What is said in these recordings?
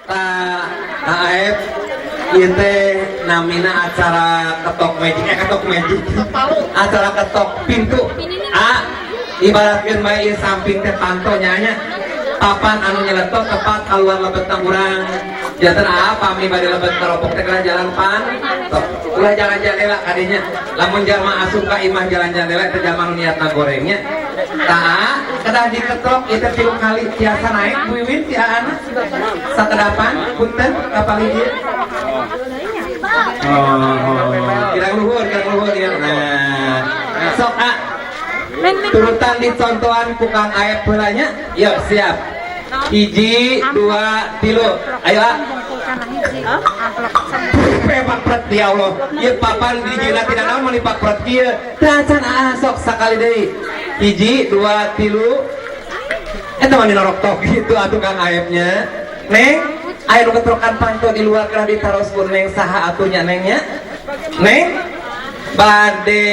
AF inte namina acara ketok magic acara ketok pintu ibaratkan bayi samping teh pantonya nya papan anu nyeletot tepat keluar lebet kurang jatan pami bade lebet keropok teh jalan pan ulah jalan jandela kadinya lamun jalma asup ka imah jalan jandela teh jalma niatna gorengnya kedah diketok itu 3 kali tiasa naik wiwin ti aana sakedapan punten kapal hiji kirang luhur ya nah sok turutan dicontohan kukang ayat pelanya yuk siap 1, 2, 3 ayo pepak pret ya Allah ya papan di jina tidak naon menipak pret kieu tacan sok sakali deui 1, 2, 3 eta mah dinorok tok gitu atuh kang ayepnya neng aya nu ketrokan panto di luar kana ditaroskeun neng saha atunya nengnya neng bade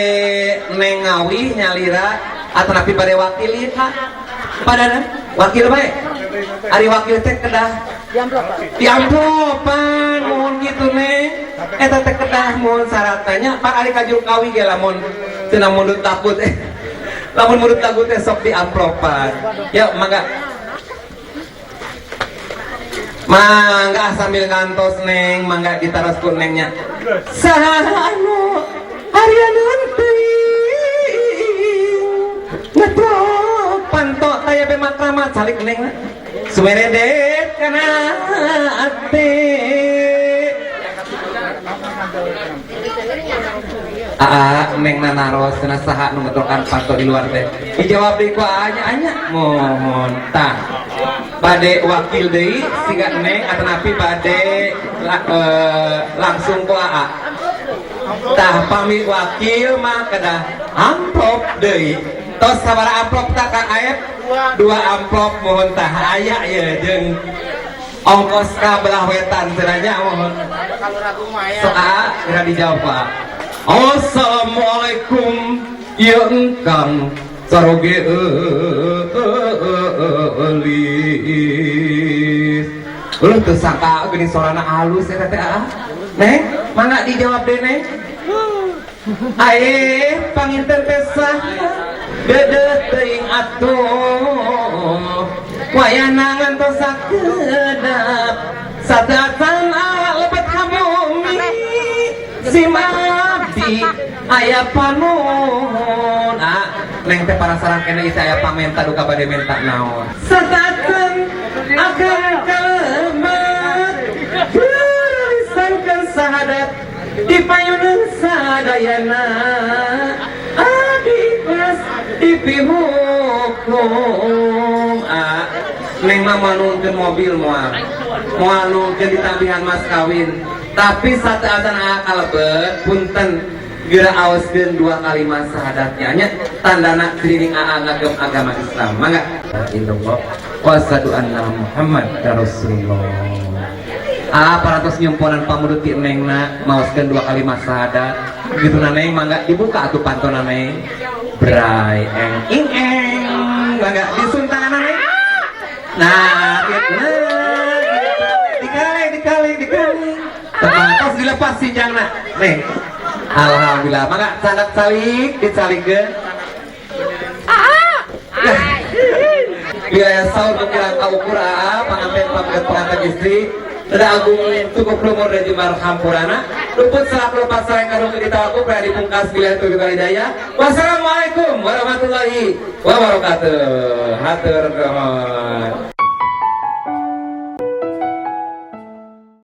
neng ngawi nyalira atau napi bade wakil ieu padana wakil bae ari wakil teh kedah diamplopan mohon gitu neng eta teh kedah mohon syaratnya pak ari kajur kawi ge lamun teu namun takut lamun murid takut teh sok diamplopan ya mangga sambil ngantos neng mangga ditaroskeun nengnya saha anu harian teuing ngetrok panto taya be makramat salik neng sumeredet kana ate neng nanaros kena saha nu ngetrokan panto di luar teh dijawab deui ku anya mohon tah bade wakil deui siga neng atanapi bade langsung ku aa tah pami wakil mah kedah amplop deui tos sabaraha amplop tah Kang Aep 2 amplop mohon tah aya ye jeung ongkos ka belah wetan cenanya mohon sok kira dijawab Pak. Assalamualaikum ya engkang saroge eulis ulun teu sangka geuning sorana halus eta teh neng mangga dijawab deh neng ae panginten teh saha dedet teuing atuh wayana ngantos sakedap sateuacan lebet ka bumi simabdi aya panuhun neng teh parasaran kene isi aya pamenta duka bade menta naon sateuacan akan kalemet tulisankeun sahadat di payuneun sadayana adi kelas dipihukum neng mah manungkeun mobil moal nungkeun ditambihan mas kawin tapi sateuacan kalebet punten geura aoskeun 2 kalimat syahadatnya nya tandana keliling ngagem agama Islam mangga insyaallah wa asyhadu anna Muhammad rasulullah parantos nyumponan pamudut ti nengna maoskeun 2 kalimat syahadat gituna neng mangga dibuka atuh pantona neng bray ing mangga disuntangan neng nah dikali terus dilepas sinjangna neng alhamdulillah mangga sangat salik dicaligkeun biaya saur kira kaukur panganten pamget pengantin istri Teda agung cukup lumur dan jumlah hampurana luput salah lepas sareng karung ditawaku pernah dipungkas bila itu juga hidayah. Wassalamualaikum warahmatullahi wabarakatuh. Hatur nuhun.